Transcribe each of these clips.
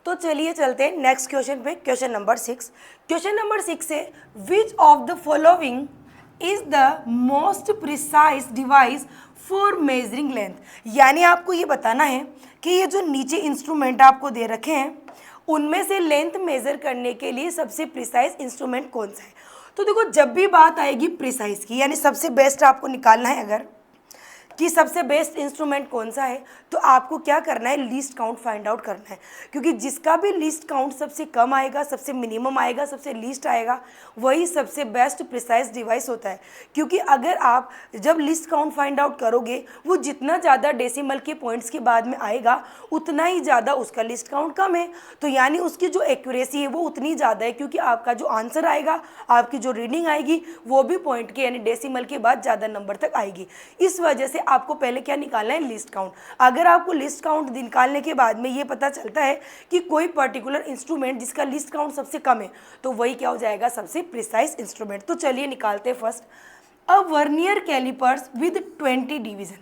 तो चलिए चलते हैं नेक्स्ट क्वेश्चन पे, क्वेश्चन नंबर 6। क्वेश्चन नंबर 6 है which of the following is the most precise device for measuring length. यानी आपको ये बताना है कि ये जो नीचे इंस्ट्रूमेंट आपको दे रखे हैं उनमें से लेंथ मेजर करने के लिए सबसे प्रिसाइज इंस्ट्रूमेंट कौन सा है। तो देखो, जब भी बात आएगी प्रिसाइज की, यानी सबसे बेस्ट आपको निकालना है अगर कि सबसे बेस्ट इंस्ट्रूमेंट कौन सा है, तो आपको क्या करना है, लीस्ट काउंट फाइंड आउट करना है। क्योंकि जिसका भी लीस्ट काउंट सबसे कम आएगा, सबसे मिनिमम आएगा, सबसे लीस्ट आएगा, वही सबसे बेस्ट प्रिसाइज डिवाइस होता है। क्योंकि अगर आप जब लिस्ट काउंट फाइंड आउट करोगे, वो जितना ज़्यादा डेसिमल के पॉइंट्स के बाद में आएगा उतना ही ज़्यादा उसका लिस्ट काउंट कम है। तो यानी उसकी जो एक्यूरेसी है वो उतनी ज़्यादा है, क्योंकि आपका जो आंसर आएगा, आपकी जो रीडिंग आएगी, वो भी पॉइंट के यानी डेसिमल के बाद ज़्यादा नंबर तक आएगी। इस वजह से आपको पहले क्या निकालना है, लिस्ट काउंट। अगर आपको लिस्ट काउंट निकालने के बाद में ये पता चलता है कि कोई पर्टिकुलर इंस्ट्रूमेंट जिसका लिस्ट काउंट सबसे कम है, तो वही क्या हो जाएगा, सबसे प्रिसाइज इंस्ट्रूमेंट। तो चलिए निकालते हैं first, a vernier callipers with 20 division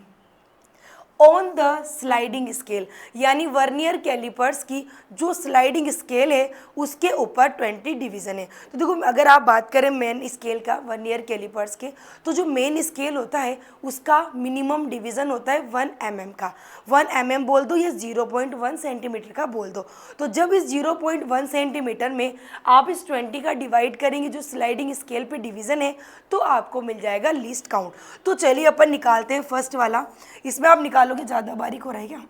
on the sliding scale. यानी वर्नियर कैलिपर्स की जो स्लाइडिंग स्केल है उसके ऊपर 20 डिवीज़न है। तो देखो, अगर आप बात करें मेन स्केल का, वर्नियर कैलिपर्स के, तो जो मेन स्केल होता है उसका मिनिमम डिवीज़न होता है 1 mm का। 1 mm बोल दो या 0.1 सेंटीमीटर का बोल दो। तो जब इस 0.1 सेंटीमीटर में आप इस 20 का डिवाइड करेंगे, जो स्लाइडिंग स्केल पे डिवीज़न है, तो आपको मिल जाएगा लीस्ट काउंट। तो चलिए अपन निकालते हैं फर्स्ट वाला। इसमें आप निकालोगे, ज़्यादा बारीक हो रहा है क्या?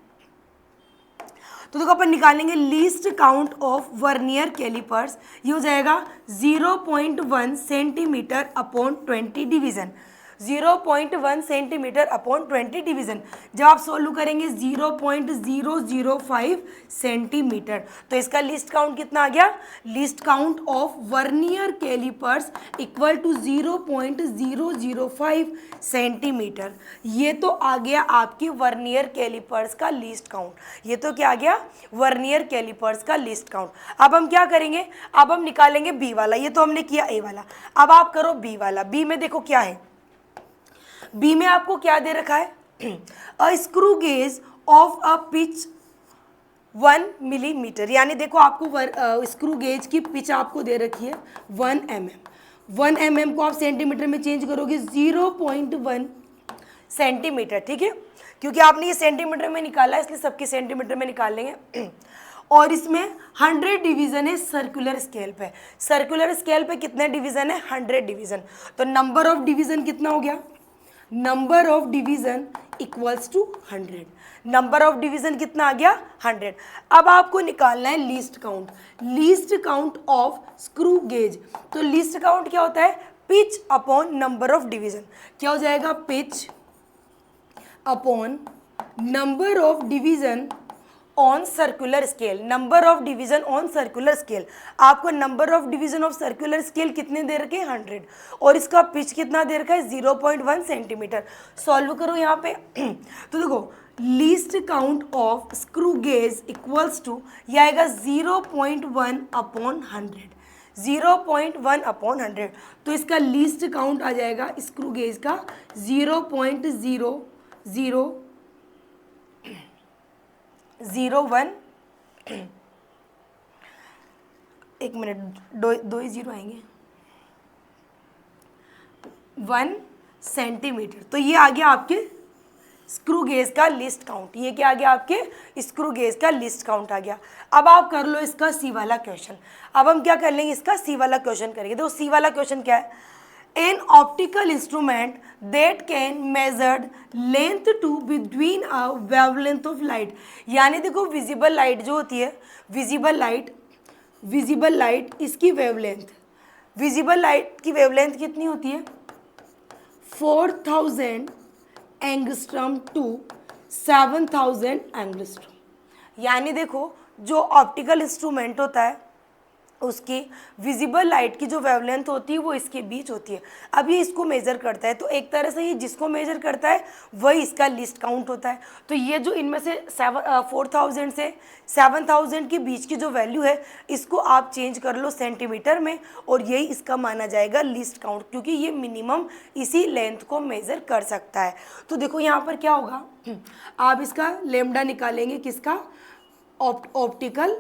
तो देखो, अपन निकालेंगे least count of vernier callipers. ये हो जाएगा 0.1 centimetre upon 20 division. 0.1 centimetre upon 20 division जब आप सोल्व करेंगे 0.005 सेंटीमीटर। तो इसका लिस्ट काउंट कितना आ गया, least count of vernier callipers equal to 0.005 centimetre. ये तो आ गया आपके वर्नियर कैलिपर्स का लिस्ट काउंट। ये तो क्या आ गया, वर्नियर कैलिपर्स का लिस्ट काउंट। अब हम क्या करेंगे, अब हम निकालेंगे बी वाला। ये तो हमने किया ए वाला, अब आप करो बी वाला। बी में देखो क्या है, बी में आपको क्या दे रखा है, a screw gauge of a pitch 1 millimetre. यानी देखो, आपको स्क्रू गेज की पिच आपको दे रखी है 1 mm। 1 mm को आप सेंटीमीटर में चेंज करोगे 0.1 सेंटीमीटर, ठीक है। क्योंकि आपने ये सेंटीमीटर में निकाला है, इसलिए सबकी सेंटीमीटर में निकाल लेंगे। और इसमें 100 डिवीज़न है सर्कुलर स्केल पे। सर्कुलर स्केल पे कितने डिवीज़न है, 100 डिवीज़न। तो नंबर ऑफ डिवीज़न कितना हो गया, number of division equals to 100। Number of division कितना आ गया, 100। अब आपको निकालना है least count. Least count of screw gauge. तो लीस्ट काउंट क्या होता है, pitch upon number of division. क्या हो जाएगा, pitch upon number of division on circular scale. Number of division on circular scale, आपको number of division of circular scale कितने दे रखे हैं, 100। और इसका पिच कितना दे रखा है, 0.1 सेंटीमीटर। सॉल्व करो यहाँ पे। तो देखो, least count of screw gauge equals to, यह आएगा 0.1 अपॉन 100। 0.1 अपॉन 100। तो इसका लीस्ट काउंट आ जाएगा स्क्रू गेज का 0.0001। एक मिनट, दो ही जीरो आएंगे, 1 सेंटीमीटर। तो ये आ गया आपके स्क्रू गेज का लिस्ट काउंट। ये क्या आ गया, आपके स्क्रू गेज का लिस्ट काउंट आ गया। अब आप कर लो इसका सी वाला क्वेश्चन। अब हम क्या कर लेंगे, इसका सी वाला क्वेश्चन करेंगे। देखो, सी वाला क्वेश्चन क्या है, an optical instrument that can measured length to between a wavelength of light. यानी देखो, विजिबल लाइट जो होती है, विजिबल लाइट इसकी वेवलेंथ, विजिबल लाइट की वेवलेंथ कितनी होती है, 4000 एंगस्ट्रम टू 7000 एंगस्ट्रम। यानी देखो, जो ऑप्टिकल इंस्ट्रूमेंट होता है उसकी विजिबल लाइट की जो वेवलेंथ होती है वो इसके बीच होती है। अब ये इसको मेज़र करता है, तो एक तरह से ये जिसको मेज़र करता है वही इसका लिस्ट काउंट होता है। तो ये जो इनमें से 4000 से 7000 के बीच की जो वैल्यू है, इसको आप चेंज कर लो सेंटीमीटर में, और यही इसका माना जाएगा लिस्ट काउंट, क्योंकि ये मिनिमम इसी लेंथ को मेज़र कर सकता है। तो देखो यहाँ पर क्या होगा, आप इसका लेमडा निकालेंगे, किसका, ऑप्टिकल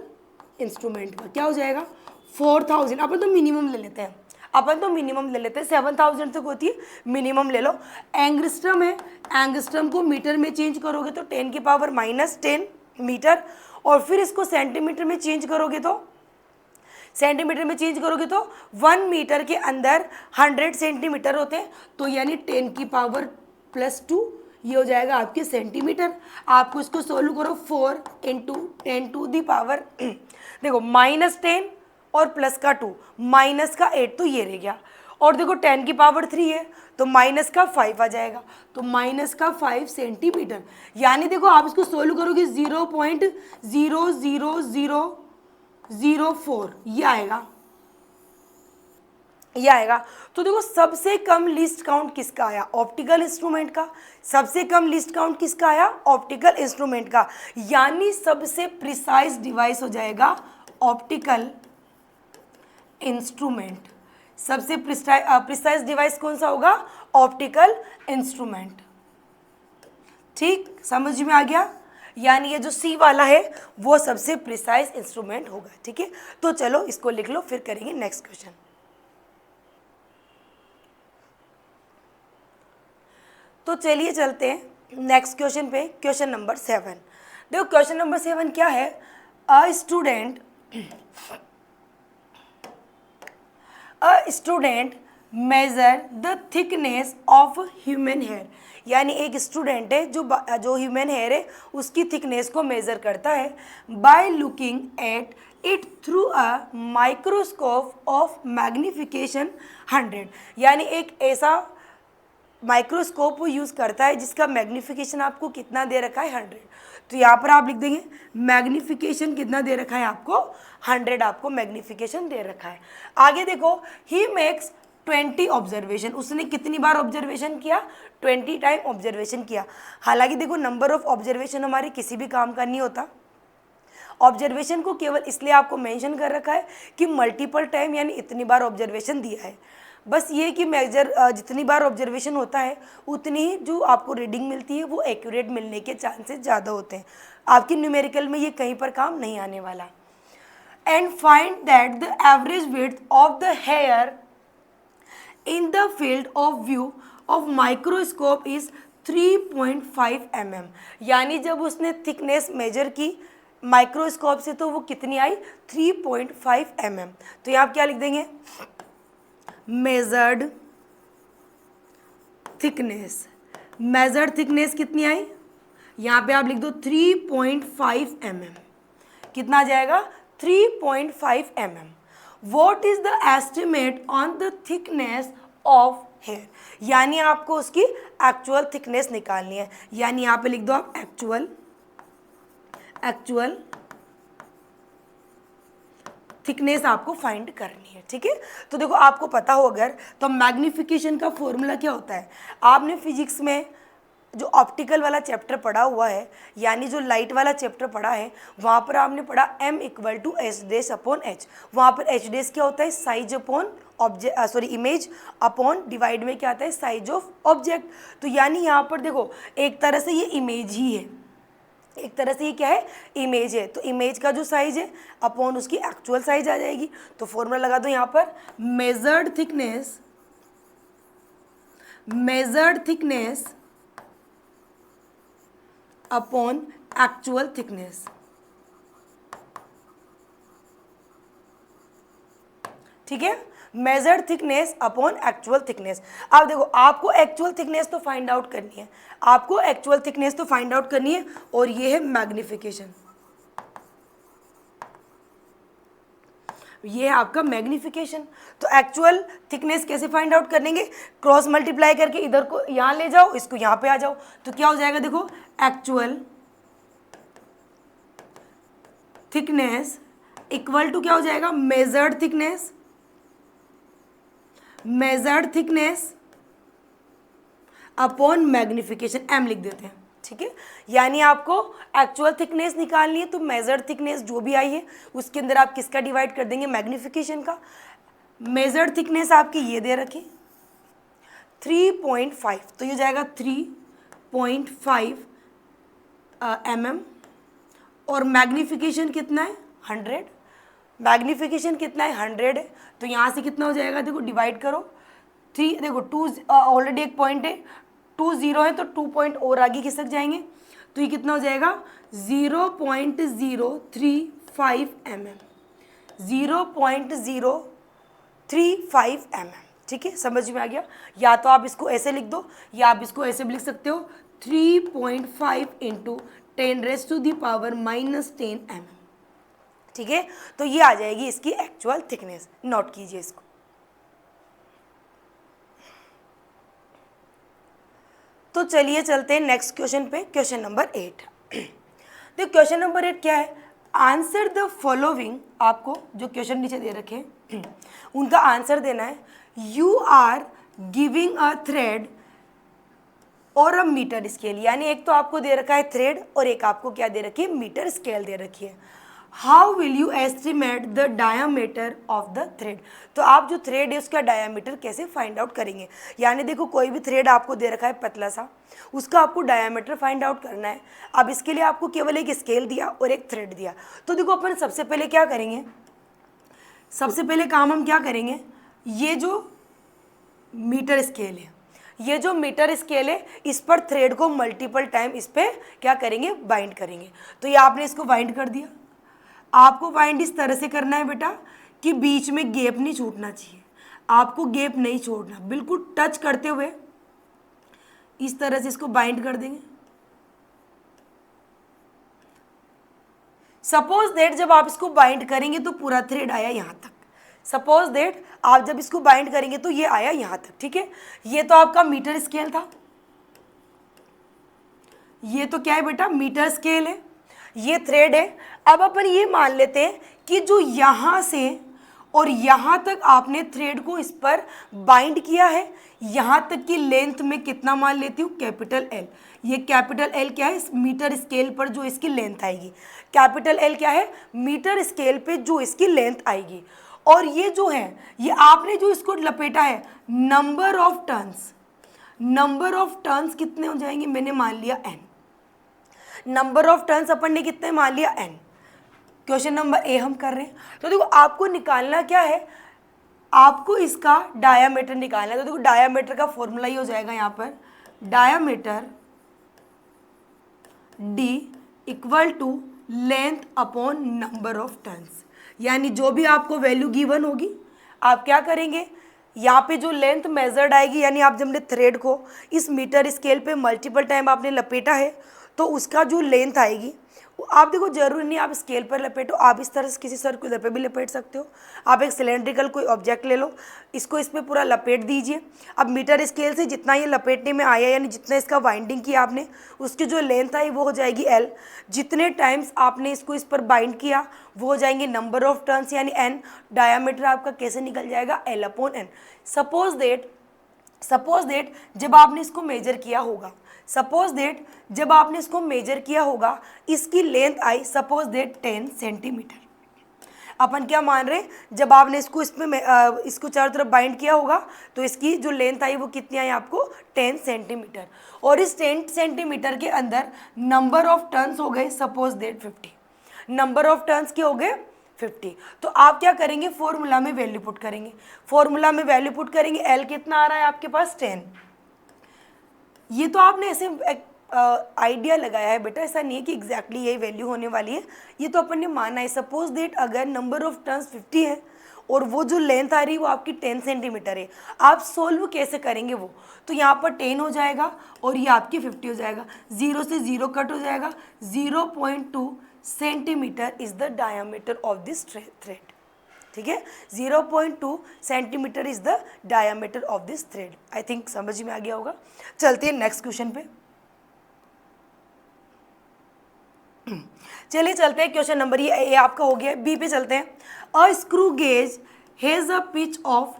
इंस्ट्रूमेंट का क्या हो जाएगा 4000। अपन तो मिनिमम ले लेते हैं, अपन तो मिनिमम ले लेते हैं, 7000 तक होती है, मिनिमम ले लो। एंगस्ट्रम है, एंगस्ट्रम को मीटर में चेंज करोगे तो 10⁻⁻10 मीटर, और फिर इसको सेंटीमीटर में चेंज करोगे तो 1 मीटर के अंदर 100 सेंटीमीटर होते हैं, तो यानी 10⁻+2 ये हो जाएगा आपके सेंटीमीटर। आपको इसको सोल्व करो, 4 × 10⁻, देखो -10 और प्लस का 2 माइनस का 8, तो ये रह गया। और देखो 10⁻3 है तो माइनस का 5 आ जाएगा, तो माइनस का 5 सेंटीमीटर। यानी देखो आप इसको सोल्व करोगे 0.00004 ये आएगा, ये आएगा। तो देखो सबसे कम लिस्ट काउंट किसका आया, ऑप्टिकल इंस्ट्रूमेंट का। सबसे कम लिस्ट काउंट किसका आया, ऑप्टिकल इंस्ट्रूमेंट का। यानी सबसे प्रिसाइज डिवाइस हो जाएगा ऑप्टिकल इंस्ट्रूमेंट। सबसे प्रिसाइज डिवाइस कौन सा होगा, ऑप्टिकल इंस्ट्रूमेंट। ठीक, समझ में आ गया। यानी ये जो सी वाला है वो सबसे प्रिसाइज इंस्ट्रूमेंट होगा। ठीक है, तो चलो इसको लिख लो, फिर करेंगे नेक्स्ट क्वेश्चन। तो चलिए चलते हैं नेक्स्ट क्वेश्चन पे, क्वेश्चन नंबर 7। देखो क्वेश्चन नंबर 7 क्या है, a student measure the thickness of human hair. यानी एक स्टूडेंट है जो ह्यूमन हेयर है उसकी थिकनेस को मेजर करता है by looking at it through a microscope of magnification 100। यानी एक ऐसा माइक्रोस्कोप वो यूज़ करता है जिसका मैग्निफिकेशन आपको कितना दे रखा है 100। तो यहाँ पर आप लिख देंगे मैग्निफिकेशन कितना दे रखा है आपको 100, आपको मैग्निफिकेशन दे रखा है। आगे देखो, ही मेक्स 20 ऑब्जर्वेशन। उसने कितनी बार ऑब्जर्वेशन किया, 20 टाइम ऑब्जर्वेशन किया। हालांकि देखो नंबर ऑफ ऑब्जर्वेशन हमारे किसी भी काम का नहीं होता, ऑब्जर्वेशन को केवल इसलिए आपको मेंशन कर रखा है कि मल्टीपल टाइम यानी इतनी बार ऑब्जर्वेशन दिया है। बस ये कि जितनी बार ऑब्जर्वेशन होता है उतनी ही जो आपको रीडिंग मिलती है वो एक्यूरेट मिलने के चांसेस ज़्यादा होते हैं। आपकी न्यूमेरिकल में ये कहीं पर काम नहीं आने वाला। And find that the average width of the here in the field of view of microscope is 3.5 mm। यानी जब उसने थिकनेस मेजर की माइक्रोस्कोप से तो वो कितनी आई 3.5 mm। तो यहाँ आप क्या लिख देंगे, मेजर्ड थिकनेस। मेजर्ड थिकनेस कितनी आई, यहाँ पे आप लिख दो 3.5 mm। कितना आ जाएगा 3.5 mm। What is the estimate on the thickness of hair. यानी आपको उसकी एक्चुअल थिकनेस निकालनी है। यानी यहाँ पे लिख दो आप एक्चुअल थिकनेस आपको फाइंड करनी है। ठीक है, तो देखो आपको पता हो अगर तो मैग्निफिकेशन का फॉर्मूला क्या होता है। आपने फिजिक्स में जो ऑप्टिकल वाला चैप्टर पढ़ा हुआ है, यानी जो लाइट वाला चैप्टर पढ़ा है, वहाँ पर आपने पढ़ा m = h/h। वहाँ पर h' क्या होता है, size upon image upon divide में क्या आता है, साइज ऑफ ऑब्जेक्ट। तो यानी यहाँ पर देखो एक तरह से ये इमेज ही है, एक तरह से ये क्या है, इमेज है। तो इमेज का जो साइज है अपॉन उसकी एक्चुअल साइज आ जाएगी। तो फॉर्मूला लगा दो यहाँ पर, measured thickness upon actual thickness. ठीक है, measured thickness upon actual thickness. अब देखो आपको एक्चुअल थिकनेस तो फाइंड आउट करनी है, आपको एक्चुअल थिकनेस तो फाइंड आउट करनी है, और ये है मैग्निफिकेशन। ये है आपका मैग्निफिकेशन। तो एक्चुअल थिकनेस कैसे फाइंड आउट करेंगे, क्रॉस मल्टीप्लाई करके इधर को यहाँ ले जाओ, इसको यहाँ पे आ जाओ, तो क्या हो जाएगा, देखो एक्चुअल थिकनेस इक्वल टू क्या हो जाएगा, measured thickness upon magnification, m लिख देते हैं। ठीक है, यानी आपको एक्चुअल थिकनेस निकालनी है, तो मेजर्ड थिकनेस जो भी आई है उसके अंदर आप किसका डिवाइड कर देंगे, मैग्निफिकेशन का। मेजर्ड थिकनेस आपकी ये दे रखी 3.5, तो ये जाएगा 3.5 mm, और मैग्निफिकेशन कितना है 100। मैग्नीफिकेशन कितना है 100 है, तो यहाँ से कितना हो जाएगा, देखो डिवाइड करो 3, देखो 2 ऑलरेडी एक पॉइंट है, 2 0 है तो 2 पॉइंट और आगे खिसक जाएंगे, तो ये कितना हो जाएगा 0.035 mm, 0.035 mm। ठीक है, समझ में आ गया। या तो आप इसको ऐसे लिख दो या आप इसको ऐसे भी लिख सकते हो 3.5 इंटू 10⁻⁻10 mm। ठीक है, तो ये आ जाएगी इसकी एक्चुअल थिकनेस, नोट कीजिए इसको। तो चलिए चलते हैं नेक्स्ट क्वेश्चन पे, क्वेश्चन नंबर 8। तो क्वेश्चन नंबर 8 क्या है, आंसर द फॉलोइंग, आपको जो क्वेश्चन नीचे दे रखे हैं उनका आंसर देना है। You are giving a thread और अ मीटर स्केल, यानी एक तो आपको दे रखा है थ्रेड और एक आपको क्या दे रखी है, मीटर स्केल दे रखी है। How will you estimate the diameter of the thread, तो आप जो थ्रेड है उसका डायामीटर कैसे फाइंड आउट करेंगे। यानी देखो कोई भी थ्रेड आपको दे रखा है पतला सा, उसका आपको डायामीटर फाइंड आउट करना है। अब इसके लिए आपको केवल एक स्केल दिया और एक थ्रेड दिया, तो देखो अपन सबसे पहले क्या करेंगे, सबसे पहले काम हम क्या करेंगे, ये जो मीटर स्केल है, ये जो मीटर स्केल है इस पर थ्रेड को मल्टीपल टाइम इस पर क्या करेंगे, बाइंड करेंगे। तो ये आपने इसको बाइंड कर दिया, आपको बाइंड इस तरह से करना है बेटा कि बीच में गैप नहीं छूटना चाहिए, आपको गैप नहीं छोड़ना, बिल्कुल टच करते हुए इस तरह से इसको बाइंड कर देंगे। सपोज दैट जब आप इसको बाइंड करेंगे तो पूरा थ्रेड आया यहाँ तक, सपोज दैट आप जब इसको बाइंड करेंगे तो ये आया यहाँ तक। ठीक है, ये तो आपका मीटर स्केल था, ये तो क्या है बेटा, मीटर स्केल है, ये थ्रेड है। अब अपन ये मान लेते हैं कि जो यहाँ से और यहाँ तक आपने थ्रेड को इस पर बाइंड किया है, यहाँ तक की लेंथ में कितना मान लेती हूँ, कैपिटल एल। ये कैपिटल एल क्या है, इस मीटर स्केल पर जो इसकी लेंथ आएगी, कैपिटल एल क्या है, मीटर स्केल पे जो इसकी लेंथ आएगी। और ये जो है, ये आपने जो इसको लपेटा है, number of turns, number of turns कितने हो जाएंगे, मैंने मान लिया n, नंबर ऑफ टर्न्स अपन ने कितने मान लिया n। क्वेश्चन नंबर ए हम कर रहे हैं, तो देखो आपको निकालना क्या है, आपको इसका डायामीटर निकालना है। तो देखो डायामीटर का फॉर्मूला ही हो जाएगा यहाँ पर, diameter d equal to length upon number of turns, यानी जो भी आपको वैल्यू गिवन होगी आप क्या करेंगे, यहाँ पे जो लेंथ मेजर्ड आएगी, यानी आप जब थ्रेड को इस मीटर स्केल पे मल्टीपल टाइम आपने लपेटा है तो उसका जो लेंथ आएगी, आप देखो जरूरी नहीं आप स्केल पर लपेटो, आप इस तरह से किसी सर्कुलर पे भी लपेट सकते हो। आप एक सिलेंड्रिकल कोई ऑब्जेक्ट ले लो, इसको इस पर पूरा लपेट दीजिए। अब मीटर स्केल से जितना ये लपेटने में आया, यानी जितना इसका वाइंडिंग किया आपने, उसकी जो लेंथ आई वो हो जाएगी एल। जितने टाइम्स आपने इसको इस पर बाइंड किया वो हो जाएंगे नंबर ऑफ टर्न्स यानी एन। डायामीटर आपका कैसे निकल जाएगा, L upon N. Suppose that जब आपने इसको मेजर किया होगा, सपोज दैट जब आपने इसको मेजर किया होगा, इसकी length I suppose that 10 centimetre. अपन क्या मान रहे हैं, जब आपने इसको इसको चारों तरफ बाइंड किया होगा तो इसकी जो लेंथ आई वो कितनी आई आपको, 10 सेंटीमीटर। और इस 10 सेंटीमीटर के अंदर नंबर ऑफ टर्न्स हो गए suppose that 50, number of turns के हो गए 50। तो आप क्या करेंगे, फॉर्मूला में वैल्यू पुट करेंगे, फॉर्मूला में वैल्यू पुट करेंगे, एल कितना आ रहा है आपके पास 10। ये तो आपने ऐसे आइडिया लगाया है बेटा, ऐसा नहीं है कि एग्जैक्टली यही वैल्यू होने वाली है, ये तो अपन ने माना है। सपोज दैट अगर नंबर ऑफ टर्न्स 50 है और वो जो लेंथ आ रही है वो आपकी 10 सेंटीमीटर है, आप सोल्व कैसे करेंगे वो, तो यहाँ पर 10 हो जाएगा और ये आपकी 50 हो जाएगा, 0 से 0 कट हो जाएगा, 0.2 centimetre is the diameter of this thread. ठीक है, 0.2 centimetre is the diameter of this thread. I think समझ में आ गया होगा। चलते हैं नेक्स्ट क्वेश्चन पे, चलिए चलते हैं क्वेश्चन नंबर, ये आपका हो गया, बी पे चलते हैं। A screw gauge has a pitch of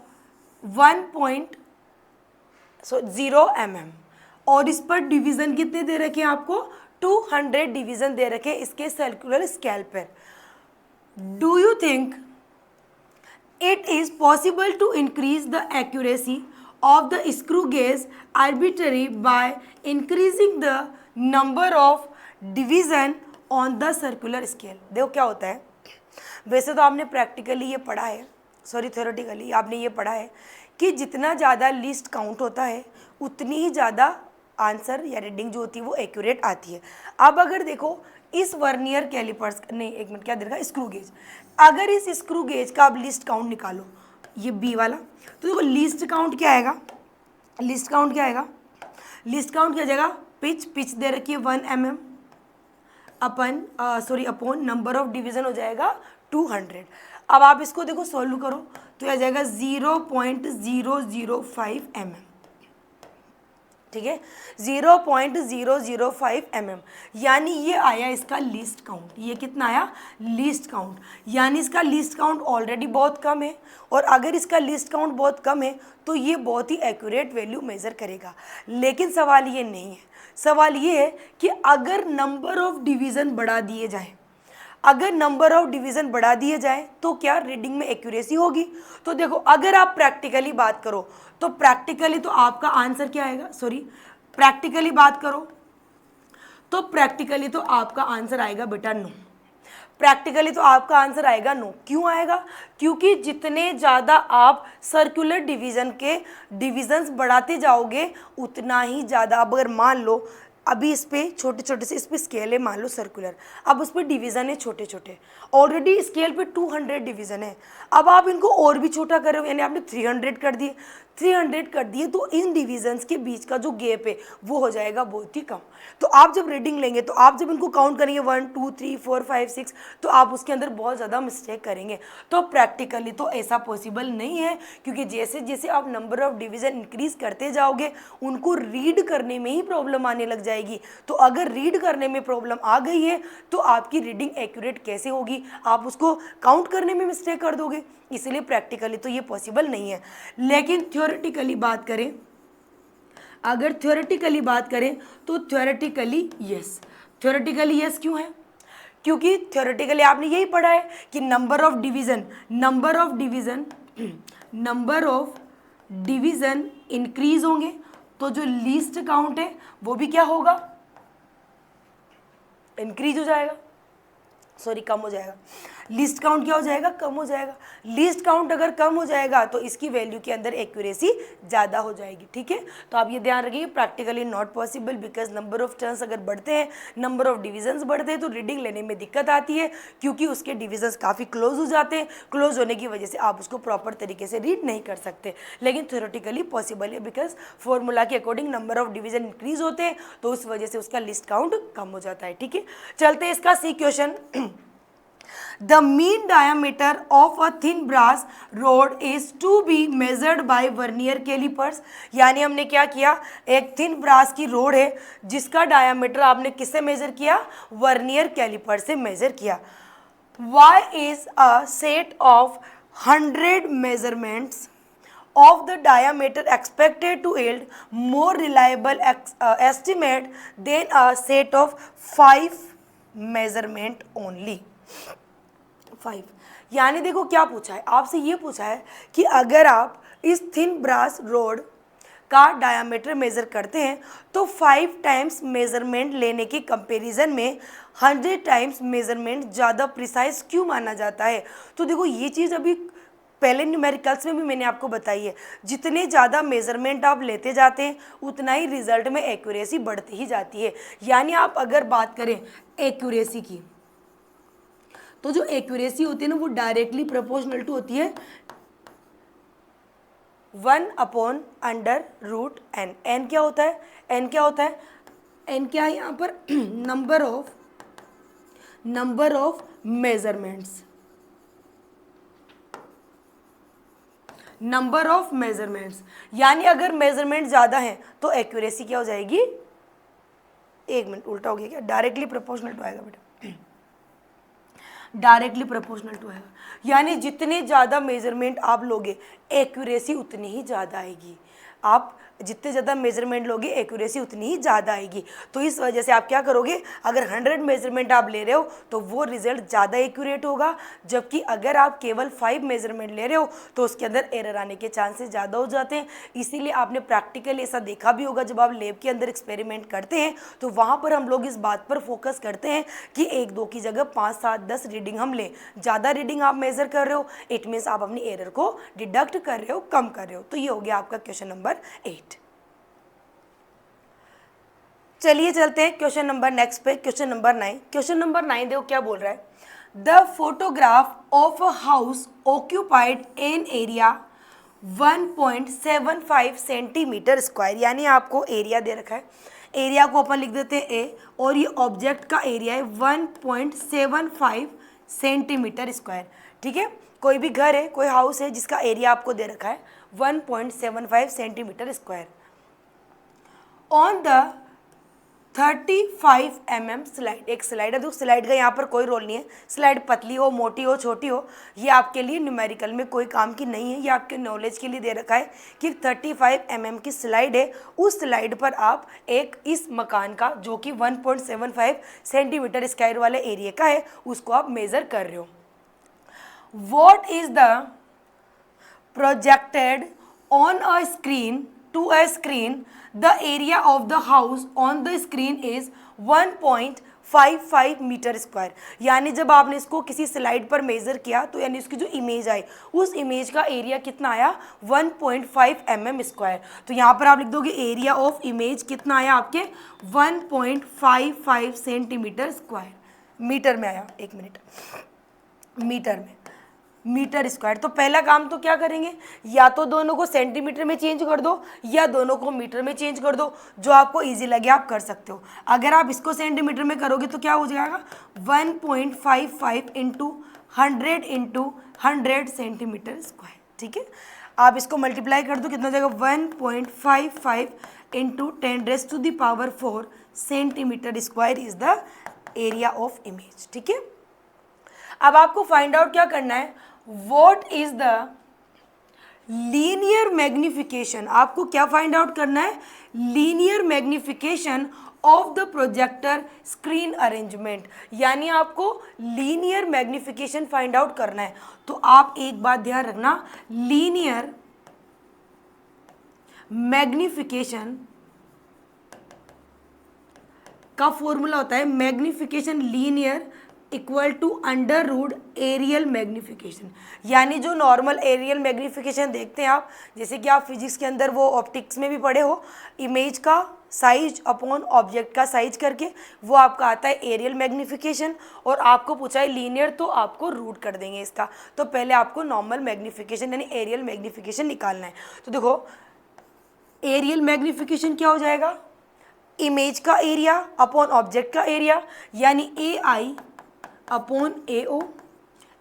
1.0 mm और इस पर डिवीजन कितने दे रखे हैं आपको, 200 डिवीजन दे रखे हैं इसके सर्कुलर स्केल पर। Do you think it is possible to increase the accuracy of the screw gauge arbitrarily by increasing the number of division on the circular scale। देखो क्या होता है, वैसे तो आपने प्रैक्टिकली ये पढ़ा है, सॉरी थ्योरेटिकली आपने ये पढ़ा है कि जितना ज़्यादा लीस्ट काउंट होता है उतनी ही ज़्यादा आंसर या रीडिंग जो होती है वो एक्यूरेट आती है। अब अगर देखो इस वर्नियर कैलिपर्स, नहीं एक मिनट क्या दे रखा है, स्क्रू गेज, अगर इस स्क्रू गेज का आप लिस्ट काउंट निकालो, ये बी वाला, तो देखो लिस्ट काउंट क्या आएगा, लिस्ट काउंट क्या आएगा, लिस्ट काउंट क्या जाएगा, पिच दे रखी है 1 mm upon number of division हो जाएगा 200। अब आप इसको देखो सॉल्व करो तो आ जाएगा 0.005 mm, ठीक है, 0.005 mm, यानी ये आया इसका लीस्ट काउंट। ये कितना आया, लीस्ट काउंट, यानी इसका लीस्ट काउंट ऑलरेडी बहुत कम है, और अगर इसका लीस्ट काउंट बहुत कम है तो ये बहुत ही एक्यूरेट वैल्यू मेज़र करेगा। लेकिन सवाल ये नहीं है, सवाल ये है कि अगर नंबर ऑफ डिवीज़न बढ़ा दिए जाए, अगर नंबर ऑफ डिवीज़न बढ़ा दिए जाए तो क्या रीडिंग में एक्यूरेसी होगी। तो देखो अगर आप प्रैक्टिकली बात करो तो प्रैक्टिकली तो आपका आंसर क्या आएगा, सॉरी प्रैक्टिकली बात करो तो प्रैक्टिकली तो आपका आंसर आएगा बेटा नो, प्रैक्टिकली तो आपका आंसर आएगा नो। क्यों आएगा, क्योंकि जितने ज़्यादा आप सर्कुलर डिवीज़न के डिविजन्स बढ़ाते जाओगे उतना ही ज़्यादा, अब अगर मान लो अभी इस पर छोटे छोटे से इस पर स्केल है, मान लो सर्कुलर, अब उस पर डिवीज़न है छोटे छोटे, ऑलरेडी स्केल पे 200 डिवीज़न है, अब आप इनको और भी छोटा करो, यानी आपने 300 कर दिए, 300 कर दिए तो इन डिवीजन्स के बीच का जो गैप है वो हो जाएगा बहुत ही कम। तो आप जब रीडिंग लेंगे तो आप जब इनको काउंट करेंगे 1 2 3 4 5 6 तो आप उसके अंदर बहुत ज़्यादा मिस्टेक करेंगे। तो प्रैक्टिकली तो ऐसा पॉसिबल नहीं है, क्योंकि जैसे जैसे आप नंबर ऑफ डिवीज़न इंक्रीज करते जाओगे उनको रीड करने में ही प्रॉब्लम आने लग जाएगी। तो अगर रीड करने में प्रॉब्लम आ गई है तो आपकी रीडिंग एक्यूरेट कैसे होगी, आप उसको काउंट करने में मिस्टेक कर दोगे। इसलिए प्रैक्टिकली तो ये पॉसिबल नहीं है। लेकिन थ्योरेटिकली बात करें, अगर थ्योरेटिकली बात करें तो थ्योरेटिकली यस, थ्योरेटिकली यस क्यों है, क्योंकि थ्योरेटिकली आपने यही पढ़ा है कि नंबर ऑफ डिवीज़न इंक्रीज होंगे तो जो लीस्ट काउंट है वो भी क्या होगा, इंक्रीज हो जाएगा, सॉरी कम हो जाएगा। लिस्ट काउंट क्या हो जाएगा, कम हो जाएगा। लिस्ट काउंट अगर कम हो जाएगा तो इसकी वैल्यू के अंदर एक्यूरेसी ज़्यादा हो जाएगी, ठीक है। तो आप ये ध्यान रखिए, practically not possible, because number of turns अगर बढ़ते हैं, नंबर ऑफ डिविजन्स बढ़ते हैं तो रीडिंग लेने में दिक्कत आती है, क्योंकि उसके डिविजन्स काफ़ी क्लोज हो जाते हैं। क्लोज होने की वजह से आप उसको प्रॉपर तरीके से रीड नहीं कर सकते। लेकिन थ्योरेटिकली पॉसिबल है, बिकॉज फॉर्मूला के according number of division increase होते हैं तो उस वजह से उसका लिस्ट काउंट कम हो जाता है, ठीक है। चलते हैं इसका सी question. The mean diameter of a thin brass rod is to be measured by vernier calipers। यानी हमने क्या किया, एक थिन ब्रास की रोड है जिसका डायामीटर आपने किससे मेजर किया, वर्नियर कैलिपर से मेजर किया। Y is a set of 100 measurements of the diameter expected to yield more reliable estimate than a set of 5 measurement only। 5, यानी देखो क्या पूछा है आपसे, ये पूछा है कि अगर आप इस थिन ब्रास रोड का डायामीटर मेज़र करते हैं तो 5 टाइम्स मेज़रमेंट लेने के कंपैरिजन में 100 टाइम्स मेज़रमेंट ज़्यादा प्रिसाइज क्यों माना जाता है। तो देखो ये चीज़ अभी पहले न्यूमेरिकल्स में भी मैंने आपको बताई है, जितने ज़्यादा मेज़रमेंट आप लेते जाते हैं उतना ही रिजल्ट में एक्यूरेसी बढ़ती ही जाती है। यानी आप अगर बात करें एक्यूरेसी की तो जो एक्यूरेसी होती है ना वो डायरेक्टली प्रोपोर्शनल टू होती है 1/√n। n क्या होता है, n क्या होता है, n क्या है यहाँ पर, number of measurements, number of measurements. यानी अगर मेजरमेंट ज़्यादा है तो एक्यूरेसी क्या हो जाएगी, एक मिनट उल्टा हो गया क्या, डायरेक्टली प्रोपोर्शनल टू आएगा बेटा, डायरेक्टली प्रोपोर्शनल टू आएगा। यानी जितने ज़्यादा मेजरमेंट आप लोगे एक्यूरेसी उतनी ही ज़्यादा आएगी। आप जितने ज़्यादा मेजरमेंट लोगे एक्यूरेसी उतनी ही ज़्यादा आएगी। तो इस वजह से आप क्या करोगे, अगर 100 मेजरमेंट आप ले रहे हो तो वो रिजल्ट ज़्यादा एक्यूरेट होगा, जबकि अगर आप केवल 5 मेजरमेंट ले रहे हो तो उसके अंदर एरर आने के चांसेस ज़्यादा हो जाते हैं। इसीलिए आपने प्रैक्टिकली ऐसा देखा भी होगा, जब आप लैब के अंदर एक्सपेरिमेंट करते हैं तो वहाँ पर हम लोग इस बात पर फोकस करते हैं कि 1-2 की जगह 5, 7, 10 रीडिंग हम लें। ज़्यादा रीडिंग आप मेज़र कर रहे हो, इट मीन्स आप अपनी एरर को डिडक्ट कर रहे हो, कम कर रहे हो। तो ये हो गया आपका क्वेश्चन नंबर 8। चलिए चलते हैं क्वेश्चन नंबर नेक्स्ट पे, क्वेश्चन नंबर 9। क्वेश्चन नंबर 9 देखो क्या बोल रहा है, the photograph of a house occupied an area 1.75 centimetre square, यानी आपको एरिया दे रखा है, एरिया को अपन लिख देते हैं ए, और ये ऑब्जेक्ट का एरिया है 1.75 सेंटीमीटर स्क्वायर। ठीक है, कोई भी घर है, कोई हाउस है जिसका एरिया आपको दे रखा है 1.75 centimetre square. On the 35 mm slide, एक स्लाइड है, तो स्लाइड का यहाँ पर कोई रोल नहीं है, स्लाइड पतली हो, मोटी हो, छोटी हो, ये आपके लिए न्यूमेरिकल में कोई काम की नहीं है, ये आपके नॉलेज के लिए दे रखा है कि 35 mm की स्लाइड है, उस स्लाइड पर आप एक इस मकान का जो कि 1.75 सेंटीमीटर स्क्वायर वाले एरिया का है उसको आप मेज़र कर रहे हो। What is the projected on a screen to a screen, the area of the house on the screen is 1.55 metre square. यानी जब आपने इसको किसी स्लाइड पर मेज़र किया तो यानी उसकी जो इमेज आई उस इमेज का एरिया कितना आया 1.5 mm स्क्वायर। तो यहाँ पर आप लिख दोगे एरिया ऑफ इमेज कितना आया आपके 1.55 सेंटीमीटर स्क्वायर, मीटर में आया, एक मिनट, मीटर में, मीटर स्क्वायर। तो पहला काम तो क्या करेंगे, या तो दोनों को सेंटीमीटर में चेंज कर दो या दोनों को मीटर में चेंज कर दो, जो आपको इजी लगे आप कर सकते हो। अगर आप इसको सेंटीमीटर में करोगे तो क्या हो जाएगा 1.55 इंटू 100 सेंटीमीटर स्क्वायर। ठीक है, आप इसको मल्टीप्लाई कर दो, कितना हो जाएगा 1.55 into 10⁻⁴ centimetre square is the area of image. ठीक है, अब आपको फाइंड आउट क्या करना है, what is the linear magnification. आपको क्या फाइंड आउट करना है, linear magnification of the projector screen arrangement, यानी आपको लीनियर मैग्निफिकेशन फाइंड आउट करना है। तो आप एक बात ध्यान रखना, लीनियर मैग्निफिकेशन का फॉर्मूला होता है magnification linear equal to under root areal magnification. यानी जो नॉर्मल एरियल मैग्निफिकेशन देखते हैं आप, जैसे कि आप फिजिक्स के अंदर वो ऑप्टिक्स में भी पढ़े हो, इमेज का साइज अपॉन ऑब्जेक्ट का साइज करके, वो आपका आता है एरियल मैग्निफिकेशन। और आपको पूछा है लीनियर तो आपको रूट कर देंगे इसका। तो पहले आपको नॉर्मल मैग्निफिकेशन यानी एरियल मैग्निफिकेशन निकालना है। तो देखो एरियल मैग्निफिकेशन क्या हो जाएगा, इमेज का एरिया अपॉन ऑब्जेक्ट का एरिया, यानी ए आई अपॉन ए ओ,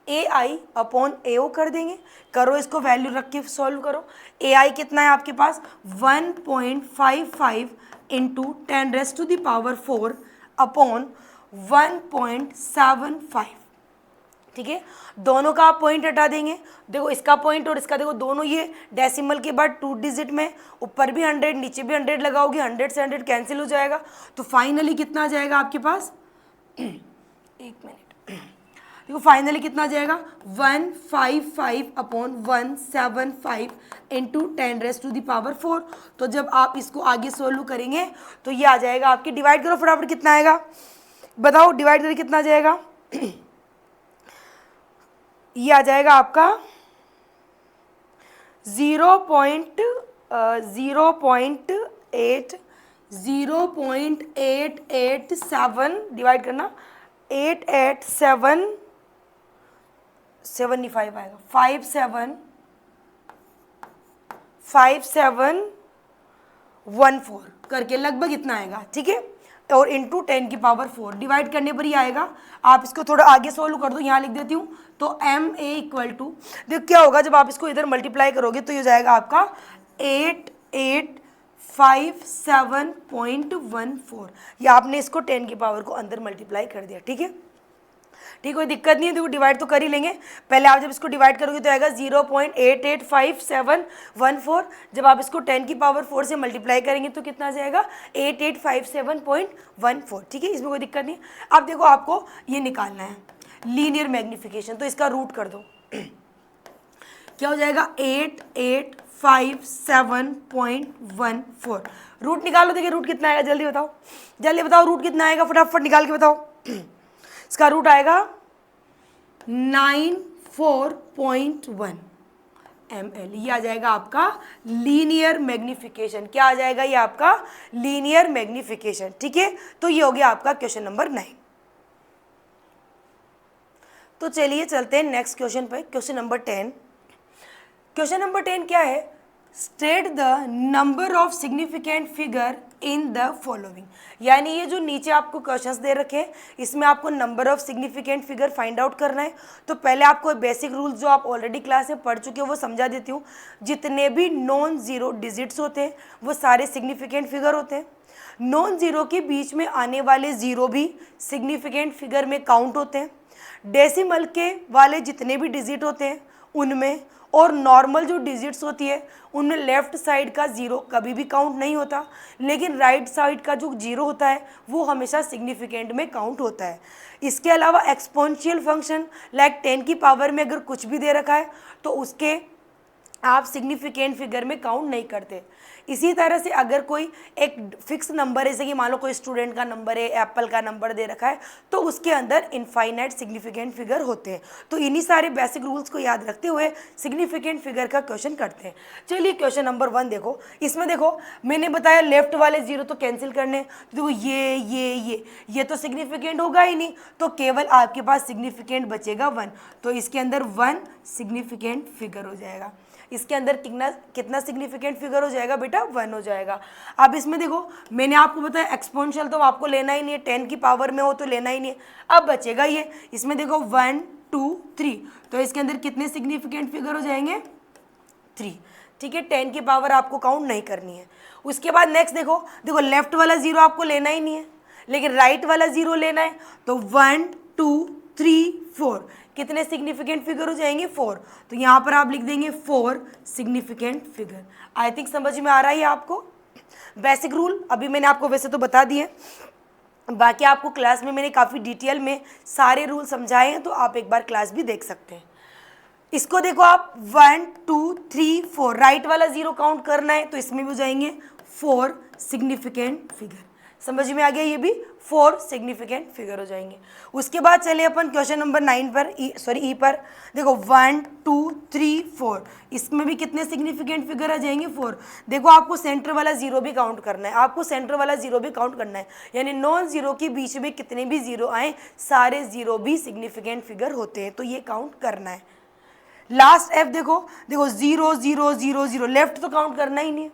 ए आई अपॉन ए ओ कर देंगे। करो इसको वैल्यू रख के सॉल्व करो। ए आई कितना है आपके पास 1.55 इंटू 10⁻⁴ अपॉन 1.75। ठीक है, दोनों का आप पॉइंट हटा देंगे, देखो इसका पॉइंट और इसका, देखो दोनों ये डेसिमल के बाद 2 डिजिट में, ऊपर भी 100 नीचे भी 100 लगाओगे, 100 से 100 कैंसिल हो जाएगा। तो फाइनली कितना आ जाएगा आपके पास एक मिनट, देखो फाइनली कितना आ जाएगा 155 अपॉन 175 इंटू 10⁻⁴। तो जब आप इसको आगे सोल्व करेंगे तो ये आ जाएगा आपके, डिवाइड करो फटाफट, कितना आएगा बताओ, डिवाइड करके कितना आ जाएगा ये आ जाएगा आपका 0.887 डिवाइड करना 88775 आएगा 5714 करके लगभग इतना आएगा। ठीक है, और इंटू 10⁴ डिवाइड करने पर ही आएगा। आप इसको थोड़ा आगे सोल्व कर दो, यहाँ लिख देती हूँ। तो एम ए इक्वल टू, देखो क्या होगा जब आप इसको इधर मल्टीप्लाई करोगे तो ये जाएगा आपका 8857.14। या आपने इसको 10 की पावर को अंदर मल्टीप्लाई कर दिया। ठीक है, ठीक, कोई दिक्कत नहीं है, देखो डिवाइड तो कर ही लेंगे। पहले आप जब इसको डिवाइड करोगे तो आएगा 0.885714। जब आप इसको 10 की पावर 4 से मल्टीप्लाई करेंगे तो कितना आ जाएगा 8857.14। ठीक है, इसमें कोई दिक्कत नहीं। अब देखो आपको ये निकालना है लीनियर मैग्निफिकेशन, तो इसका रूट कर दो। क्या हो जाएगा 8857.14। रूट निकालो, देखिए रूट कितना आएगा, जल्दी बताओ, जल्दी बताओ रूट कितना आएगा, फटाफट निकाल के बताओ। इसका रूट आएगा 94.1 ml। ये आ जाएगा आपका लीनियर मैग्निफिकेशन। क्या आ जाएगा ये आपका लीनियर मैग्निफिकेशन। ठीक है, तो ये हो गया आपका क्वेश्चन नंबर 9। तो चलिए चलते हैं नेक्स्ट क्वेश्चन पे, क्वेश्चन नंबर 10। क्वेश्चन नंबर 10 क्या है, state the number of significant figure in the following. यानी ये जो नीचे आपको क्वेश्चंस दे रखे हैं इसमें आपको number of significant figure find out करना है। तो पहले आपको बेसिक रूल्स जो आप ऑलरेडी क्लास में पढ़ चुके हो वो समझा देती हूँ। जितने भी नॉन जीरो डिजिट्स होते हैं वो सारे सिग्निफिकेंट फिगर होते हैं। नॉन जीरो के बीच में आने वाले जीरो भी सिग्निफिकेंट फिगर में काउंट होते हैं। डेसिमल के वाले जितने भी डिजिट होते हैं उनमें, और नॉर्मल जो डिजिट्स होती है उनमें लेफ्ट साइड का जीरो कभी भी काउंट नहीं होता, लेकिन राइट साइड का जो जीरो होता है वो हमेशा सिग्निफिकेंट में काउंट होता है। इसके अलावा एक्सपोनेंशियल फंक्शन लाइक 10 की पावर में अगर कुछ भी दे रखा है तो उसके आप सिग्निफिकेंट फिगर में काउंट नहीं करते। इसी तरह से अगर कोई एक फिक्स नंबर है, जैसे कि मान लो कोई स्टूडेंट का नंबर है, एप्पल का नंबर दे रखा है, तो उसके अंदर इनफाइनाइट सिग्निफिकेंट फिगर होते हैं। तो इन्हीं सारे बेसिक रूल्स को याद रखते हुए सिग्निफिकेंट फिगर का क्वेश्चन करते हैं। चलिए क्वेश्चन नंबर 1 देखो। इसमें देखो मैंने बताया लेफ्ट वाले जीरो तो कैंसिल करने, तो देखो ये तो सिग्निफिकेंट होगा ही नहीं, तो केवल आपके पास सिग्निफिकेंट बचेगा 1। तो इसके अंदर 1 सिग्निफिकेंट फिगर हो जाएगा। इसके अंदर कितना सिग्निफिकेंट फिगर हो जाएगा बेटा, 1 हो जाएगा। अब इसमें देखो मैंने आपको बताया एक्सपोनेंशियल तो आपको लेना ही नहीं है, 10 की पावर में हो तो लेना ही नहीं है। अब बचेगा ये, इसमें देखो 1 2 3, तो इसके अंदर कितने सिग्निफिकेंट फिगर हो जाएंगे 3। ठीक है, 10 की पावर आपको काउंट नहीं करनी है। उसके बाद नेक्स्ट देखो लेफ्ट वाला जीरो आपको लेना ही नहीं है, लेकिन राइट वाला जीरो लेना है। तो 1 2 3 4 कितने सिग्निफिकेंट फिगर हो जाएंगे 4। तो यहाँ पर आप लिख देंगे 4 सिग्निफिकेंट फिगर। आई थिंक समझ में आ रहा है आपको। बेसिक रूल अभी मैंने आपको वैसे तो बता दिए, बाकी आपको क्लास में मैंने काफ़ी डिटेल में सारे रूल समझाए हैं, तो आप एक बार क्लास भी देख सकते हैं। इसको देखो आप 1 2 3 4 राइट वाला जीरो काउंट करना है, तो इसमें भी हो जाएंगे 4 सिग्निफिकेंट फिगर। समझ में आ गया, ये भी 4 सिग्निफिकेंट फिगर हो जाएंगे। उसके बाद चले अपन क्वेश्चन नंबर 9 पर, ई पर। देखो 1 2 3 4, इसमें भी कितने सिग्निफिकेंट फिगर आ जाएंगे 4। देखो आपको सेंटर वाला जीरो भी काउंट करना है, आपको सेंटर वाला जीरो भी काउंट करना है, यानी नॉन जीरो के बीच में कितने भी जीरो आए सारे जीरो भी सिग्निफिकेंट फिगर होते हैं, तो ये काउंट करना है। लास्ट एफ देखो 0 0 0 0, लेफ्ट तो काउंट करना ही नहीं है,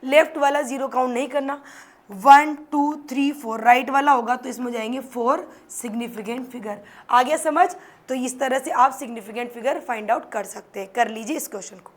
लेफ्ट वाला जीरो काउंट नहीं करना। 1 2 3 4 राइट वाला होगा, तो इसमें जाएंगे 4 सिग्निफिकेंट फिगर। आ गया समझ? तो इस तरह से आप सिग्निफिकेंट फिगर फाइंड आउट कर सकते हैं। कर लीजिए इस क्वेश्चन को।